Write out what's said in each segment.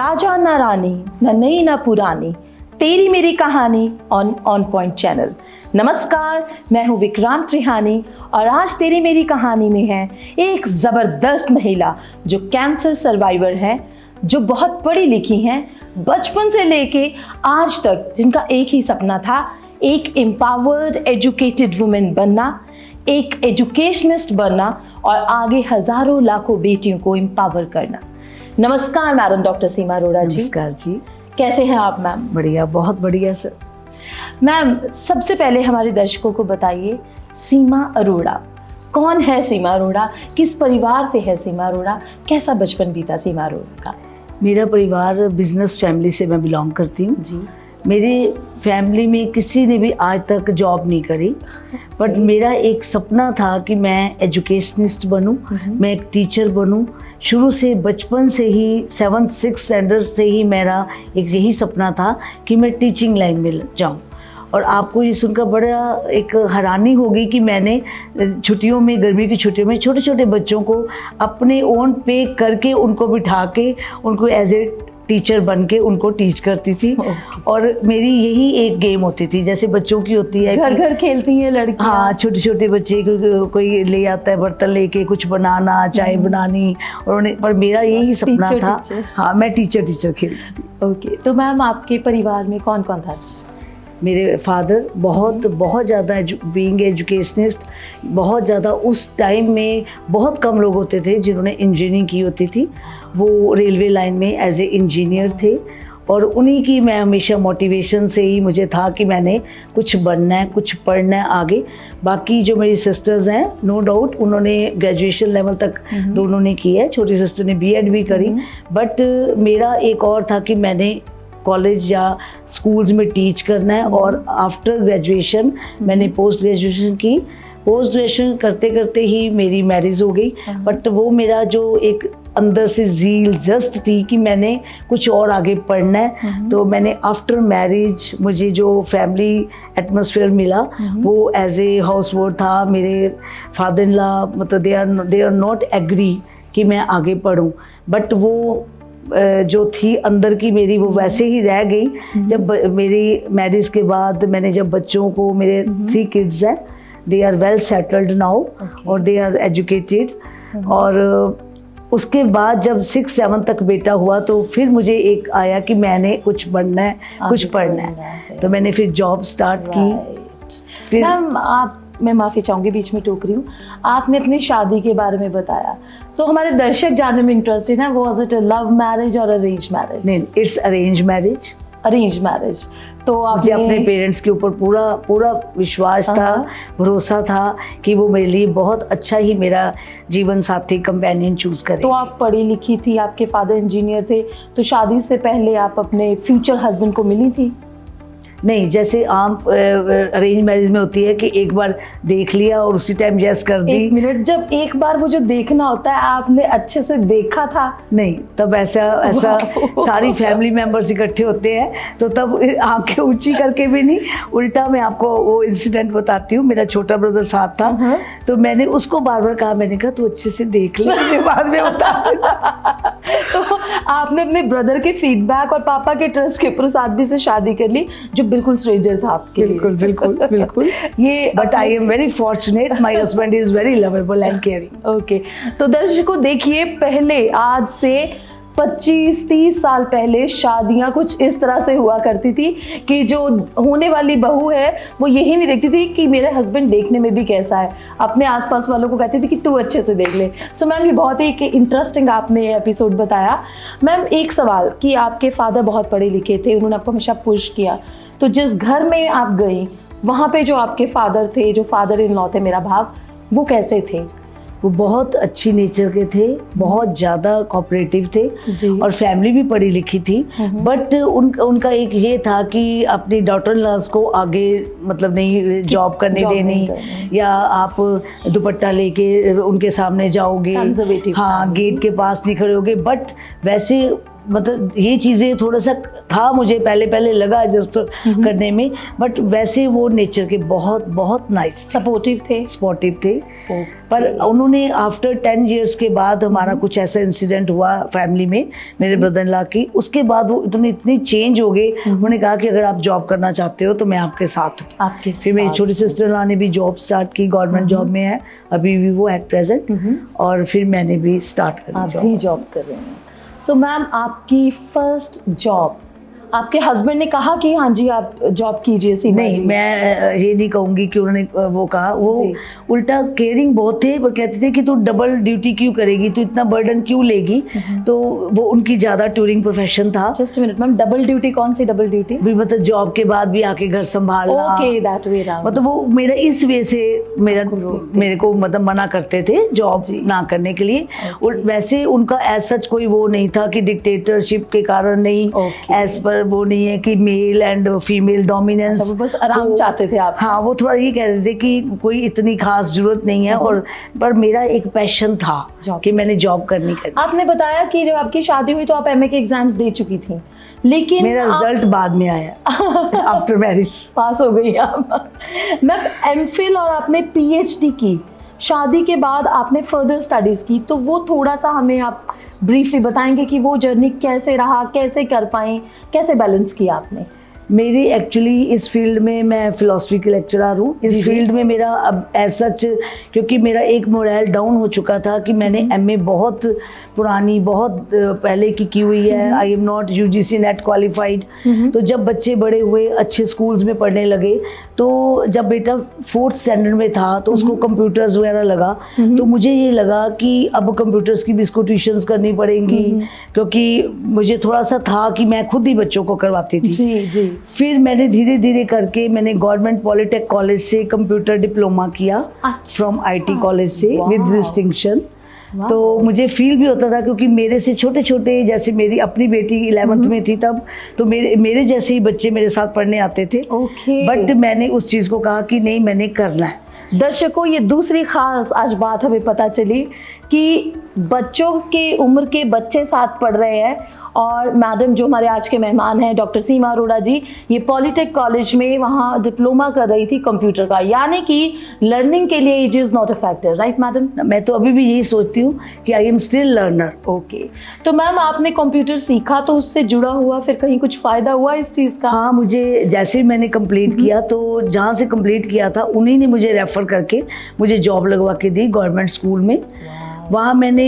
राजा ना रानी, न नई न पुरानी, तेरी मेरी कहानी ऑन पॉइंट चैनल। नमस्कार, मैं हूं विक्रांत रिहानी और आज तेरी मेरी कहानी में है एक ज़बरदस्त महिला जो कैंसर सर्वाइवर है, जो बहुत पढ़ी लिखी हैं, बचपन से लेके आज तक जिनका एक ही सपना था, एक एम्पावर्ड एजुकेटेड वुमेन बनना, एक एजुकेशनिस्ट बनना और आगे हज़ारों लाखों बेटियों को एम्पावर करना। नमस्कार मैडम डॉक्टर सीमा अरोड़ा जी। नमस्कार जी। कैसे हैं आप मैम? बढ़िया, बहुत बढ़िया सर। मैम, सबसे पहले हमारे दर्शकों को बताइए, सीमा अरोड़ा कौन है? सीमा अरोड़ा किस परिवार से है? सीमा अरोड़ा कैसा बचपन बीता सीमा अरोड़ा का? मेरा परिवार बिजनेस फैमिली से मैं बिलोंग करती हूँ जी। मेरी फैमिली में किसी ने भी आज तक जॉब नहीं करी, बट मेरा एक सपना था कि मैं एजुकेशनिस्ट बनूं, मैं एक टीचर बनूं। शुरू से बचपन से ही 7th-6th स्टैंडर्ड से ही मेरा एक यही सपना था कि मैं टीचिंग लाइन में जाऊं। और आपको ये सुनकर बड़ा एक हैरानी होगी कि मैंने छुट्टियों में, गर्मी की छुट्टियों में छोटे छोटे बच्चों को अपने ओन पे करके उनको बिठा के उनको एज ए टीचर बन के उनको टीच करती थी। और मेरी यही एक गेम होती थी, जैसे बच्चों की होती है घर घर खेलती हैं लड़कियां। हाँ, छोटे छोटे बच्चे कोई ले आता है बर्तन लेके कुछ बनाना, चाय बनानी, और उन्हें, पर मेरा यही सपना था। हाँ, मैं टीचर खेलती। ओके, तो मैम आपके परिवार में कौन कौन था? मेरे फादर बहुत ज़्यादा बीइंग एजुकेशनिस्ट, बहुत ज़्यादा उस टाइम में बहुत कम लोग होते थे जिन्होंने इंजीनियरिंग की होती थी। वो रेलवे लाइन में एज ए इंजीनियर थे और उन्हीं की मैं हमेशा मोटिवेशन से ही मुझे था कि मैंने कुछ बनना है, कुछ पढ़ना है आगे। बाकी जो मेरी सिस्टर्स हैं, नो डाउट उन्होंने ग्रेजुएशन लेवल तक दोनों ने की है। छोटी सिस्टर ने बीएड भी करी, बट मेरा एक और था कि मैंने कॉलेज या स्कूल्स में टीच करना है। और आफ्टर ग्रेजुएशन मैंने पोस्ट ग्रेजुएशन की। पोस्ट ग्रेजुएशन करते करते ही मेरी मैरिज हो गई, बट वो मेरा जो एक अंदर से ज़ील जस्ट थी कि मैंने कुछ और आगे पढ़ना है। तो मैंने आफ्टर मैरिज मुझे जो फैमिली एटमॉस्फेयर मिला वो एज ए हाउस वाइफ था। मेरे फादर इन लॉ मतलब दे आर नॉट एग्री कि मैं आगे पढ़ूं, बट वो जो थी अंदर की मेरी, वो वैसे ही रह गई। जब मेरी मैरिज के बाद मैंने जब बच्चों को, मेरे 3 किड्स हैं, they are well settled now और दे आर एजुकेटेड। और उसके बाद जब 6-7 तक बेटा हुआ तो फिर मुझे एक आया कि मैंने कुछ बनना है, कुछ पढ़ना है। तो मैंने फिर जॉब स्टार्ट की। फिर मैं माफ़ी चाहूँगी, बीच में टोक रही हूँ। आपने अपनी शादी के बारे में बताया, सो हमारे दर्शक जानने में इंटरेस्टेड है, was it a love marriage और अरेंज मैरिज? नहीं, it's arrange marriage. Arrange marriage. तो मुझे अपने पेरेंट्स के ऊपर पूरा विश्वास था, भरोसा था कि वो मेरे लिए बहुत अच्छा ही मेरा जीवन साथी, कंपेनियन चूज करें। तो आप पढ़ी लिखी थी, आपके फादर इंजीनियर थे, तो शादी से पहले आप अपने फ्यूचर हस्बैंड को मिली थी? नहीं, जैसे आम अरेंज मैरिज में होती है कि एक बार देख लिया और उसी टाइम यस कर दी। 1 मिनट, जब एक बार वो जो देखना होता है, आपने अच्छे से देखा था? नहीं, तब ऐसा सारी फैमिली मेंबर्स इकट्ठे होते हैं तो तब आंखें ऊंची करके भी नहीं, उल्टा मैं आपको वो इंसिडेंट बताती हूँ। मेरा छोटा ब्रदर साथ था, तो मैंने उसको बार बार कहा, मैंने कहा तू अच्छे से देख ले, मुझे बाद में बता। तो आपने अपने ब्रदर के फीडबैक और पापा के ट्रस्ट के ऊपर सादगी से शादी कर ली, जो बिल्कुल स्ट्रेंजर था आपके लिए। बिल्कुल ये, but I am very fortunate, my husband is very lovable and caring. Okay, तो दर्शकों देखिए, पहले आज से 25-30 साल पहले शादियां कुछ इस तरह से हुआ करती थी कि जो होने वाली बहू है वो यही नहीं देखती थी कि मेरे हस्बैंड देखने में भी कैसा है, अपने आसपास वालों को कहती थी कि तू अच्छे से देख ले। सो मैम, ये बहुत ही इंटरेस्टिंग आपने एपिसोड बताया। मैम, एक सवाल कि आपके फादर बहुत पढ़े लिखे थे, उन्होंने आपको हमेशा पुश किया, तो जिस घर में आप गई वहाँ पे जो आपके फादर थे, जो फादर इन लॉ थे मेरा भाव, वो कैसे थे? वो बहुत अच्छी नेचर के थे, बहुत ज़्यादा कोऑपरेटिव थे और फैमिली भी पढ़ी लिखी थी। बट उनका एक ये था कि अपनी डॉटर लॉज को आगे मतलब नहीं जॉब करने देनी, या आप दुपट्टा लेके उनके सामने जाओगे, हाँ, गेट के पास नहीं खड़े होगे। बट वैसे मतलब ये चीज़ें थोड़ा सा था, मुझे पहले लगा एडजस्ट करने में, बट वैसे वो नेचर के बहुत बहुत नाइस सपोर्टिव थे। सपोर्टिव थे। पर उन्होंने आफ्टर 10 इयर्स के बाद हमारा कुछ ऐसा इंसिडेंट हुआ फैमिली में मेरे ब्रदर इन लॉ की, उसके बाद वो इतनी चेंज हो गए। उन्होंने कहा कि अगर आप जॉब करना चाहते हो तो मैं आपके साथ हूँ। आपके फिर मेरी छोटी सिस्टर इन लॉ ने भी जॉब स्टार्ट की, गवर्नमेंट जॉब में है अभी भी वो एट प्रेजेंट, और फिर मैंने भी स्टार्ट करी। आप भी जॉब कर रहे हैं। तो मैम, आपकी फर्स्ट जॉब, आपके हस्बैंड ने कहा कि हाँ जी आप जॉब कीजिए? सीमा नहीं, जी। मैं ये नहीं कहूँगी कि उन्होंने वो कहा, वो उल्टा केयरिंग बहुत थे, पर कहते थे कि तू डबल ड्यूटी क्यों करेगी, तू इतना बर्डन क्यों लेगी। तो वो उनकी ज़्यादा टूरिंग प्रोफेशन था। Just minute ma'am, double duty? कौन सी डबल ड्यूटी? भी मतलब जॉब के बाद भी आके घर संभालना। Okay, that way around. मतलब वो मेरा इस वे से मेरे को मतलब मना करते थे जॉब ना करने के लिए। और वैसे उनका एज सच कोई वो नहीं था कि डिक्टेटरशिप के कारण नहीं, एज पर वो नहीं है कि मेल एंड फीमेल डोमिनेंस। वो बस आराम चाहते थे आप? हाँ, वो थोड़ा ये कहते थे कि कोई इतनी खास जरूरत नहीं है। और पर मेरा एक पैशन था कि मैंने जॉब करनी। आपने बताया कि जब आपकी शादी हुई तो आप एमए के एग्जाम्स दे चुकी थी, लेकिन मेरा रिजल्ट बाद में आया आफ्टर मैरिज। पास हो गई आप। मैम, एमफिल और आपने पीएचडी की, शादी के बाद आपने फर्दर स्टडीज की, तो वो थोड़ा सा हमें आप ब्रीफली बताएंगे कि वो जर्नी कैसे रहा, कैसे कर पाए, कैसे बैलेंस किया आपने? मेरी एक्चुअली इस फील्ड में मैं फिलॉसफी की लेक्चरर हूँ। इस फील्ड में मेरा अब एज सच, क्योंकि मेरा एक मोरल डाउन हो चुका था कि मैंने एमए बहुत पुरानी, बहुत पहले की हुई है। I am not UGC net qualified. तो जब बच्चे बड़े हुए, अच्छे स्कूल्स में पढ़ने लगे, तो जब बेटा 4th स्टैंडर्ड में था तो उसको कंप्यूटर्स वगैरह लगा। तो मुझे ये लगा कि अब कंप्यूटर्स की भी इसको ट्यूशन्स करनी पड़ेंगी, क्योंकि मुझे थोड़ा सा था कि मैं खुद ही बच्चों को करवाती थी। जी जी। फिर मैंने धीरे धीरे करके मैंने गवर्नमेंट पॉलिटेक्निक कॉलेज से कंप्यूटर डिप्लोमा किया, फ्रॉम आईटी कॉलेज से विद डिस्टिंक्शन। तो मुझे फील भी होता था, क्योंकि मेरे से छोटे छोटे, जैसे मेरी अपनी बेटी 11th में थी तब, तो मेरे जैसे ही बच्चे मेरे साथ पढ़ने आते थे। बट मैंने उस चीज़ को कहा कि नहीं, मैंने करना है। दर्शकों, ये दूसरी खास आज बात हमें पता चली कि बच्चों के उम्र के बच्चे साथ पढ़ रहे हैं। और मैडम जो हमारे आज के मेहमान हैं, डॉक्टर सीमा अरोड़ा जी, ये पॉलिटेक्निक कॉलेज में वहाँ डिप्लोमा कर रही थी कंप्यूटर का, यानी कि लर्निंग के लिए age is not a factor, right madam? मैं तो अभी भी यही सोचती हूँ कि I am still learner. Okay, तो मैम आपने कंप्यूटर सीखा तो उससे जुड़ा हुआ फिर कहीं कुछ फ़ायदा हुआ इस चीज़ का? हाँ, मुझे जैसे ही मैंने कंप्लीट किया, तो जहाँ से कंप्लीट किया था उन्हीं ने मुझे रेफ़र करके मुझे जॉब लगवा के दी गवर्नमेंट स्कूल में। वहाँ मैंने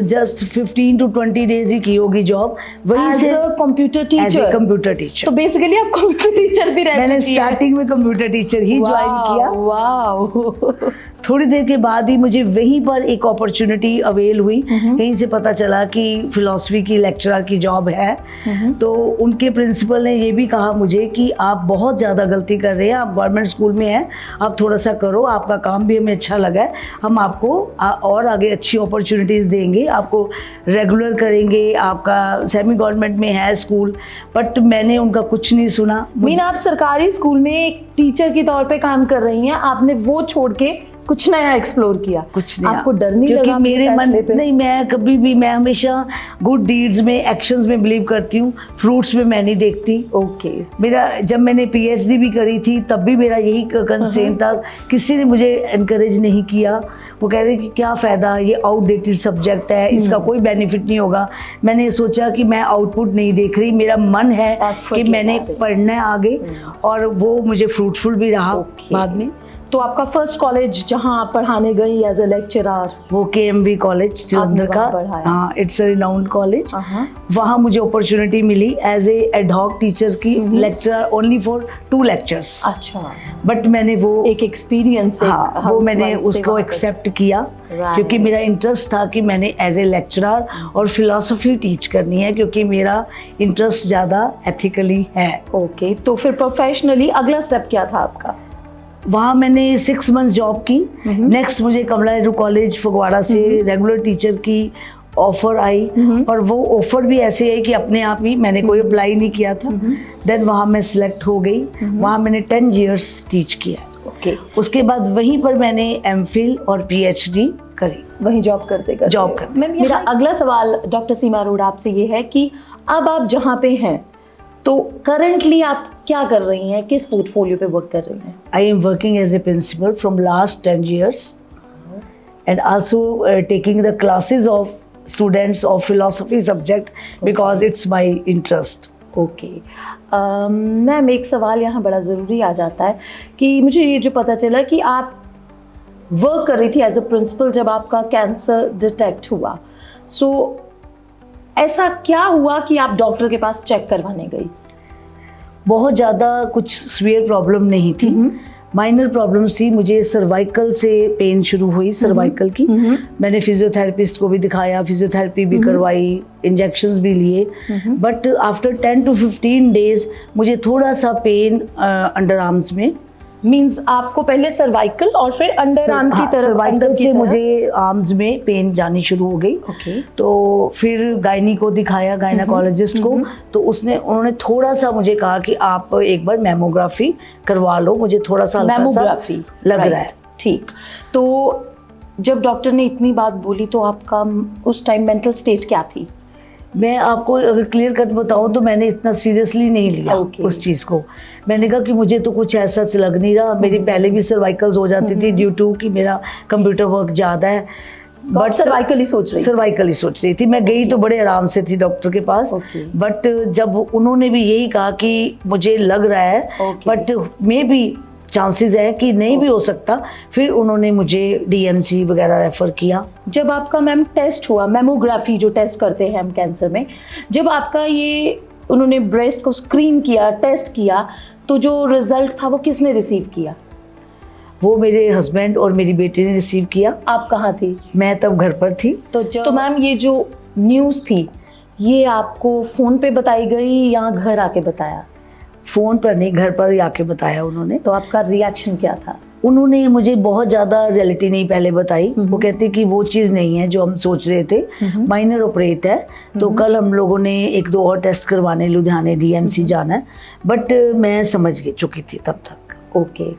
जस्ट 15 to 20 डेज ही की होगी जॉब, वहीं से कंप्यूटर टीचर। Computer teacher. तो बेसिकली आप कंप्यूटर टीचर भी रह मैंने चुकी हैं। स्टार्टिंग में कंप्यूटर टीचर ही ज्वाइन किया। वाह। थोड़ी देर के बाद ही मुझे वहीं पर एक अपॉर्चुनिटी अवेल हुई। कहीं से पता चला कि फिलॉसफी की लेक्चरर की जॉब है। तो उनके प्रिंसिपल ने ये भी कहा मुझे कि आप बहुत ज़्यादा गलती कर रहे हैं, आप गवर्नमेंट स्कूल में हैं, आप थोड़ा सा करो, आपका काम भी हमें अच्छा लगा है, हम आपको और आगे अच्छी अपॉर्चुनिटीज़ देंगे, आपको रेगुलर करेंगे, आपका सेमी गवर्नमेंट में है स्कूल। बट मैंने उनका कुछ नहीं सुना। मीन आप सरकारी स्कूल में एक टीचर के तौर पे काम कर रही हैं, आपने वो छोड़ के कुछ नया एक्सप्लोर किया? कुछ नया। आपको डर नहीं क्योंकि लगा? मेरे मन नहीं, मैं कभी भी, मैं हमेशा गुड डीड्स में, एक्शंस में बिलीव करती हूँ, फ्रूट्स में मैं नहीं देखती। ओके। मेरा जब मैंने पीएचडी भी करी थी तब भी मेरा यही कंसेंट था, किसी ने मुझे एनकरेज नहीं किया। वो कह रहे कि क्या फ़ायदा, ये आउटडेटेड सब्जेक्ट है, इसका कोई बेनिफिट नहीं होगा। मैंने सोचा कि मैं आउटपुट नहीं देख रही, मेरा मन है कि मैंने पढ़ना है आगे, और वो मुझे फ्रूटफुल भी रहा बाद में। तो आपका फर्स्ट कॉलेज जहां आप पढ़ाने गई एज अ लेक्चरर, वो KMV कॉलेज जलंधर का, हाँ, इट्स अ रिनाउंड कॉलेज। वहाँ मुझे अपॉर्चुनिटी मिली एज ए एडहॉक टीचर की, लेक्चरर ओनली फॉर 2 लेक्चर्स। अच्छा। बट मैंने वो एक एक्सपीरियंस, हाँ, वो मैंने उसको एक्सेप्ट किया, क्योंकि मेरा इंटरेस्ट था कि मैंने एज ए लेक्चरर और फिलॉसफी टीच करनी है, क्योंकि मेरा इंटरेस्ट ज़्यादा एथिकली है। ओके, तो फिर प्रोफेशनली अगला स्टेप क्या था आपका? वहाँ मैंने 6 मंथ्स जॉब की। नेक्स्ट मुझे कमला नेहरू कॉलेज फगवाड़ा से रेगुलर टीचर की ऑफर आई, और वो ऑफर भी ऐसे है कि अपने आप ही, मैंने कोई अप्लाई नहीं किया था। देन वहाँ मैं सिलेक्ट हो गई। वहाँ मैंने 10 years टीच किया। ओके। उसके बाद वहीं पर मैंने MPhil और PhD करी, वहीं जॉब करते जॉब कर। मेरा अगला सवाल डॉक्टर सीमा अरोड़ा आपसे ये है कि अब आप जहाँ पे हैं तो करंटली आप क्या कर रही हैं, किस पोर्टफोलियो पे वर्क कर रही हैं? I am working as a principal from last 10 years and also taking the classes of students of philosophy subject because it's my interest. Okay ma'am, एक सवाल यहाँ बड़ा ज़रूरी आ जाता है कि मुझे ये जो पता चला कि आप वर्क कर रही थी एज अ प्रिंसिपल जब आपका कैंसर डिटेक्ट हुआ, सो ऐसा क्या हुआ कि आप डॉक्टर के पास चेक करवाने गई? बहुत ज़्यादा कुछ सीवियर प्रॉब्लम नहीं थी, माइनर प्रॉब्लम्स थी। मुझे सर्वाइकल से पेन शुरू हुई, सर्वाइकल की। मैंने फिजियोथेरेपिस्ट को भी दिखाया, फिजियोथेरेपी भी करवाई, इंजेक्शंस भी लिए, बट आफ्टर 10 to 15 डेज मुझे थोड़ा सा पेन अंडर आर्म्स में, मींस आपको पहले सर्वाइकल और फिर अंडर आर्म की तरफ, सर्वाइकल से मुझे आर्म्स में पेन जानी शुरू हो गई। ओके। तो फिर गायनी को दिखाया, गायनाकोलॉजिस्ट को, तो उन्होंने थोड़ा सा मुझे कहा कि आप एक बार मैमोग्राफी करवा लो, मुझे थोड़ा सा मैमोग्राफी लग रहा है। ठीक, तो जब डॉक्टर ने इतनी बात बोली तो आपका उस टाइम मेंटल स्टेट क्या थी? मैं आपको अगर क्लियर कट बताऊं तो मैंने इतना सीरियसली नहीं लिया उस चीज़ को। मैंने कहा कि मुझे तो कुछ ऐसा लग नहीं रहा, मेरी पहले भी सर्वाइकल्स हो जाती थी ड्यू टू कि मेरा कंप्यूटर वर्क ज़्यादा है, बट सर्वाइकल ही सोच रही थी। मैं गई तो बड़े आराम से थी डॉक्टर के पास, बट जब उन्होंने भी यही कहा कि मुझे लग रहा है बट मे बी चांसेस है कि नहीं भी हो सकता, फिर उन्होंने मुझे डीएमसी वगैरह रेफर किया। जब आपका मैम टेस्ट हुआ, मैमोग्राफी जो टेस्ट करते हैं हम कैंसर में, जब आपका ये उन्होंने ब्रेस्ट को स्क्रीन किया, टेस्ट किया, तो जो रिजल्ट था वो किसने रिसीव किया? वो मेरे हस्बैंड और मेरी बेटी ने रिसीव किया। आप कहाँ थी? मैं तब घर पर थी। तो मैम ये जो न्यूज़ थी ये आपको फ़ोन पे बताई गई या घर आके बताया? फ़ोन पर नहीं, घर पर आके बताया उन्होंने। तो आपका रिएक्शन क्या था? उन्होंने मुझे बहुत ज़्यादा रियलिटी नहीं पहले बताई। वो कहते कि वो चीज़ नहीं है जो हम सोच रहे थे, माइनर ऑपरेट है, तो कल हम लोगों ने 1-2 और टेस्ट करवाने लुधियाने डीएमसी जाना है, बट मैं समझ चुकी थी तब तक। ओके,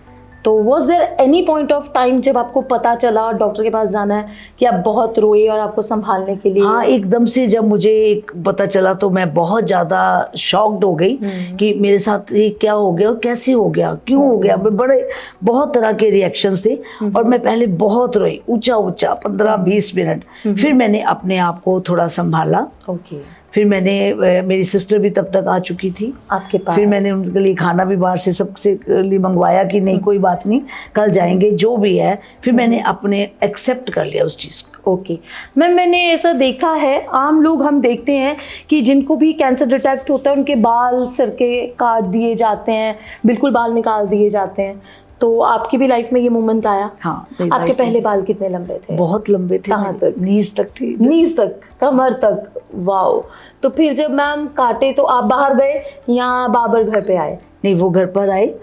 तो was there any point of time जब आपको पता चला और डॉक्टर के पास जाना है कि आप बहुत रोए और आपको संभालने के लिए? हाँ, एकदम से जब मुझे पता चला तो मैं बहुत ज़्यादा शॉक्ड हो गई कि मेरे साथ ये क्या हो गया और कैसे हो गया, क्यों हो गया। बहुत तरह के रिएक्शंस थे और मैं पहले बहुत रोई, ऊंचा 15-20 मिनट। फिर मैंने अपने आप को थोड़ा संभाला। ओके। फिर मैंने, मेरी सिस्टर भी तब तक आ चुकी थी आपके पास। फिर मैंने उनके लिए खाना भी बाहर से सबसे लिए मंगवाया कि नहीं कोई बात नहीं, कल जाएंगे जो भी है। फिर मैंने अपने एक्सेप्ट कर लिया उस चीज़ को। ओके मैम, मैंने ऐसा देखा है, आम लोग हम देखते हैं कि जिनको भी कैंसर डिटेक्ट होता है उनके बाल सिर के काट दिए जाते हैं, बिल्कुल बाल निकाल दिए जाते हैं। तो आपकी भी लाइफ में ये मोमेंट आया? हाँ। आपके पहले बाल कितने लंबे थे? बहुत लंबे थे। कहाँ तक? नीज तक थी। नीज तक, कमर तक? वाओ। तो फिर जब मैम काटे तो आप बाहर गए या बाबर घर पे आए? नहीं, वो घर पर आए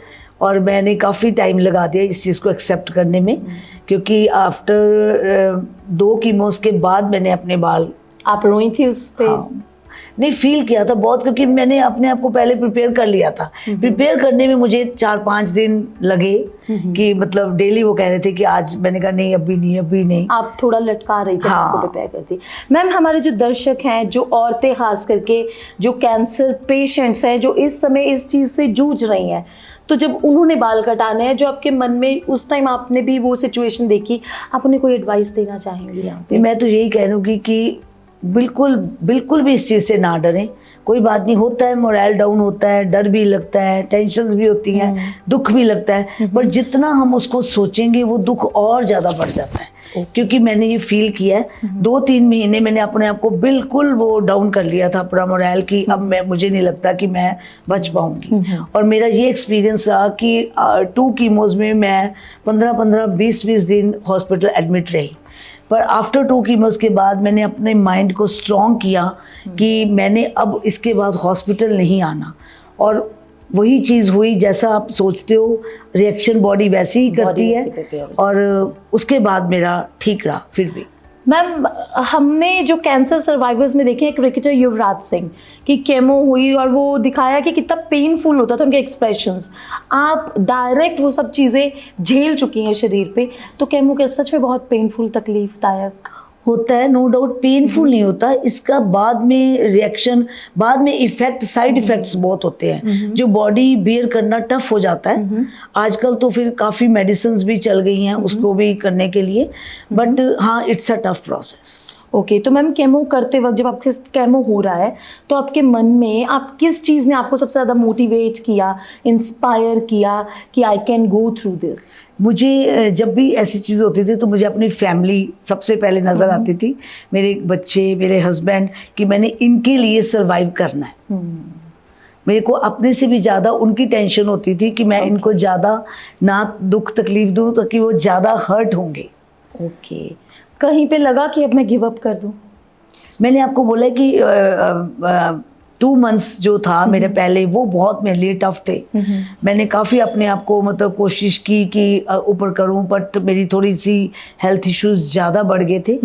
और मैंने काफ़ी टाइम लगा दिया इस चीज़ को एक्सेप्ट करने में, क्योंकि आफ्टर 2 कीमोस के बाद मैंने अपने बाल। आप रोई थी उस पे? हाँ, नहीं फील किया था बहुत, क्योंकि मैंने अपने आप को पहले प्रिपेयर कर लिया था। प्रिपेयर करने में मुझे 4-5 दिन लगे कि मतलब डेली वो कह रहे थे कि आज, मैंने कहा नहीं अभी नहीं। आप थोड़ा लटका रही थी? हाँ। आपको प्रिपेयर करती। मैम, हमारे जो दर्शक हैं, जो औरतें खास करके जो कैंसर पेशेंट्स हैं, जो इस समय इस चीज़ से जूझ रही हैं, तो जब उन्होंने बाल कटाने हैं, जो आपके मन में उस टाइम आपने भी वो सिचुएशन देखी, आप उन्हें कोई एडवाइस देना चाहेंगी यहाँ पे? मैं तो यही कहूँगी कि बिल्कुल भी इस चीज़ से ना डरें। कोई बात नहीं, होता है, मोरल डाउन होता है, डर भी लगता है, टेंशन्स भी होती हैं, दुख भी लगता है, पर जितना हम उसको सोचेंगे वो दुख और ज़्यादा बढ़ जाता है। क्योंकि मैंने ये फील किया है, 2-3 महीने मैंने अपने आप को बिल्कुल वो डाउन कर लिया था, पूरा मोरल की अब मुझे नहीं लगता कि मैं बच पाऊंगी। और मेरा ये एक्सपीरियंस रहा कि 2 कीमोज में मैं 15-15, 20-20 दिन हॉस्पिटल एडमिट रही। पर आफ्टर 2 कीमोस के बाद मैंने अपने माइंड को स्ट्रॉन्ग किया कि मैंने अब इसके बाद हॉस्पिटल नहीं आना, और वही चीज़ हुई जैसा आप सोचते हो, रिएक्शन बॉडी वैसे ही करती है, और उसके बाद मेरा ठीक रहा। फिर भी मैम, हमने जो कैंसर सर्वाइवर्स में देखे हैं, क्रिकेटर युवराज सिंह की केमो हुई और वो दिखाया कि कितना पेनफुल होता था उनके एक्सप्रेशंस। आप डायरेक्ट वो सब चीज़ें झेल चुकी हैं शरीर पे, तो केमो के सच में बहुत पेनफुल, तकलीफदायक होता है, नो डाउट पेनफुल नहीं होता, इसका बाद में रिएक्शन, बाद में इफेक्ट, साइड इफेक्ट्स बहुत होते हैं जो बॉडी बियर करना टफ हो जाता है। आजकल तो फिर काफ़ी मेडिसिन्स भी चल गई हैं उसको भी करने के लिए, बट हाँ, it's a tough process. Okay, तो मैम केमो करते वक्त जब आपके केमो हो रहा है तो आपके मन में आप किस चीज़ ने आपको सबसे ज़्यादा मोटिवेट किया, इंस्पायर किया कि I can go through this? मुझे जब भी ऐसी चीज़ होती थी तो मुझे अपनी फैमिली सबसे पहले नज़र आती थी, मेरे बच्चे, मेरे हस्बैंड, कि मैंने इनके लिए सर्वाइव करना है। मेरे को अपने से भी ज़्यादा उनकी टेंशन होती थी कि मैं इनको ज़्यादा ना दुख तकलीफ दूँ ताकि वो ज़्यादा हर्ट होंगे। ओके, कहीं पे लगा कि अब मैं गिव अप कर दूं? मैंने आपको बोला कि 2 मंथ्स जो था मेरे पहले, वो बहुत मेरे लिए टफ थे। मैंने काफ़ी अपने आप को मतलब कोशिश की कि ऊपर करूं, बट मेरी थोड़ी सी हेल्थ इश्यूज ज़्यादा बढ़ गए थे।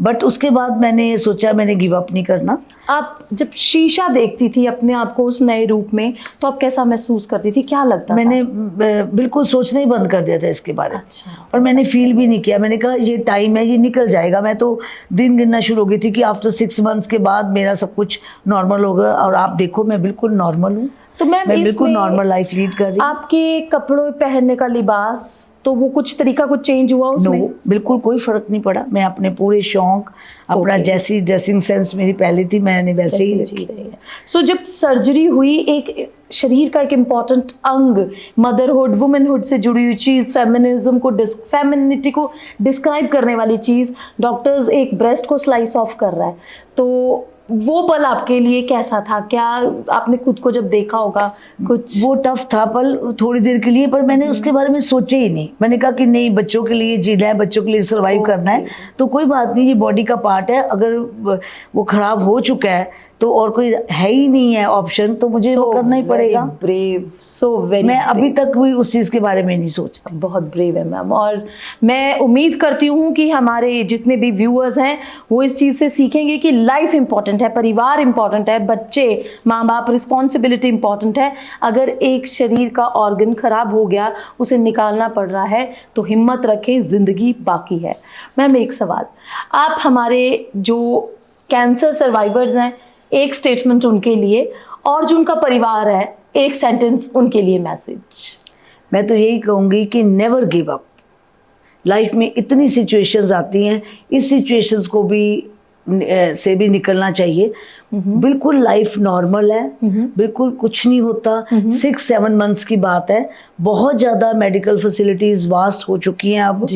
बट उसके बाद मैंने सोचा मैंने गिव अप नहीं करना। आप जब शीशा देखती थी अपने आप को उस नए रूप में तो आप कैसा महसूस करती थी, क्या लगता मैंने था? बिल्कुल सोचना ही बंद कर दिया था इसके बारे में। अच्छा। और मैंने फील भी नहीं किया। मैंने कहा ये टाइम है, ये निकल जाएगा। मैं तो दिन गिनना शुरू हो गई थी कि आफ्टर 6 मंथ्स के बाद मेरा सब कुछ नॉर्मल होगा, और आप देखो मैं बिल्कुल नॉर्मल हूँ। तो मैम मैं बिल्कुल इसमें नॉर्मल लाइफ लीड कर रही हूँ। आपके कपड़ों पहनने का लिबास तो वो कुछ तरीका कुछ चेंज हुआ उसमें? नो, बिल्कुल कोई फर्क नहीं पड़ा। मैं अपने पूरे शौक, अपना जैसी ड्रेसिंग सेंस मेरी पहले थी मैंने वैसे ही रखी। सो जब सर्जरी हुई, एक शरीर का एक इम्पॉर्टेंट अंग, मदरहुड, वुमेनहुड से जुड़ी हुई चीज़, फेमिनिज्म को फेमिनिटी को डिस्क्राइब करने वाली चीज़, डॉक्टर्स एक ब्रेस्ट को स्लाइस ऑफ कर रहा है, तो वो पल आपके लिए कैसा था? क्या आपने खुद को जब देखा होगा कुछ? वो टफ था पल थोड़ी देर के लिए, पर मैंने उसके बारे में सोचे ही नहीं। मैंने कहा कि नहीं, बच्चों के लिए जीना है, बच्चों के लिए सर्वाइव करना है, तो कोई बात नहीं, ये बॉडी का पार्ट है। अगर वो खराब हो चुका है तो और कोई है ही नहीं है ऑप्शन, तो मुझे वो करना ही पड़ेगा। Brave, so very. मैं अभी तक भी उस चीज़ के बारे में नहीं सोचती। बहुत ब्रेव है मैम, और मैं उम्मीद करती हूँ कि हमारे जितने भी व्यूअर्स हैं वो इस चीज़ से सीखेंगे कि लाइफ इंपॉर्टेंट है, परिवार इंपॉर्टेंट है, बच्चे, माँ बाप, रिस्पॉन्सिबिलिटी इंपॉर्टेंट है। अगर एक शरीर का ऑर्गन खराब हो गया, उसे निकालना पड़ रहा है, तो हिम्मत रखें, जिंदगी बाकी है। मैम एक सवाल, आप हमारे जो कैंसर सर्वाइवर्स हैं, एक स्टेटमेंट उनके लिए, और जो उनका परिवार है, एक सेंटेंस उनके लिए मैसेज। मैं तो यही कहूँगी कि नेवर गिव अप। लाइफ में इतनी सिचुएशंस आती हैं, इस सिचुएशंस को भी से भी निकलना चाहिए। बिल्कुल लाइफ नॉर्मल है, बिल्कुल कुछ नहीं होता। 6-7 मंथ्स की बात है। बहुत ज़्यादा मेडिकल फैसिलिटीज़ वास्ट हो चुकी हैं अब,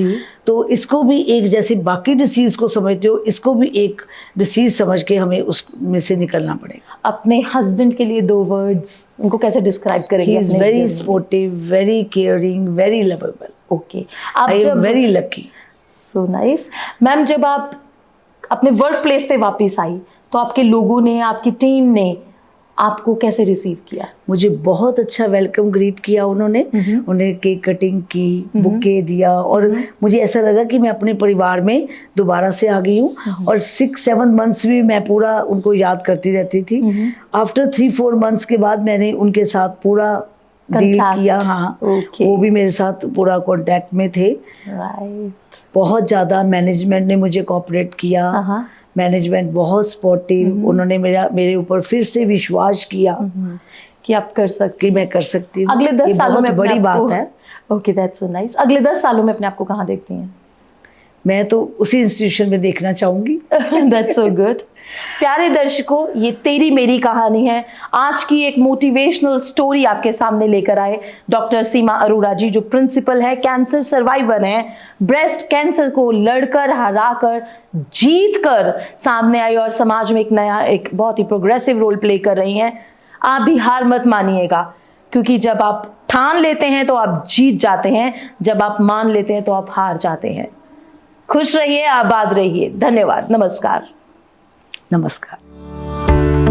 तो इसको भी एक, जैसे बाकी डिसीज़ को समझते हो, इसको भी एक डिसीज़ समझ के हमें उसमें से निकलना पड़ेगा। अपने हस्बैंड के लिए 2 वर्ड्स, उनको कैसे डिस्क्राइब करेंगे? He is very supportive, very caring, very lovable. Okay, I am very lucky. So nice. Ma'am जब आप अपने वर्क प्लेस पे वापस आई तो आपके लोगों ने, आपकी टीम ने आपको कैसे रिसीव किया? मुझे बहुत अच्छा वेलकम ग्रीट किया उन्होंने। उन्हें केक कटिंग की, बुके दिया, और मुझे ऐसा लगा कि मैं अपने परिवार में दोबारा से आ गई हूँ। और 6-7 मंथ्स भी मैं पूरा उनको याद करती रहती थी। आफ्टर 3-4 मंथ्स के बाद मैंने उनके साथ पूरा डील किया। हाँ, वो भी मेरे साथ पूरा कांटेक्ट में थे। बहुत ज़्यादा मैनेजमेंट ने मुझे कोऑपरेट किया। मैनेजमेंट बहुत सपोर्टिव, उन्होंने मेरे ऊपर फिर से विश्वास किया कि आप कर सकते, कि मैं कर सकती हूँ। अगले 10 सालों में बड़ी बात है। Okay, that's so nice. अगले 10 सालों में अपने आप को कहाँ देखती हैं? मैं तो उसी इंस्टीट्यूशन में देखना चाहूँगी। That's so good. प्यारे दर्शकों, ये तेरी मेरी कहानी है। आज की एक मोटिवेशनल स्टोरी आपके सामने लेकर आए डॉक्टर सीमा अरोड़ा जी, जो प्रिंसिपल है, कैंसर सर्वाइवर हैं, ब्रेस्ट कैंसर को लड़कर, हराकर, जीतकर सामने आई और समाज में एक नया, एक बहुत ही प्रोग्रेसिव रोल प्ले कर रही हैं। आप भी हार मत मानिएगा, क्योंकि जब आप ठान लेते हैं तो आप जीत जाते हैं, जब आप मान लेते हैं तो आप हार जाते हैं। खुश रहिए, आबाद रहिए। धन्यवाद। नमस्कार। नमस्कार।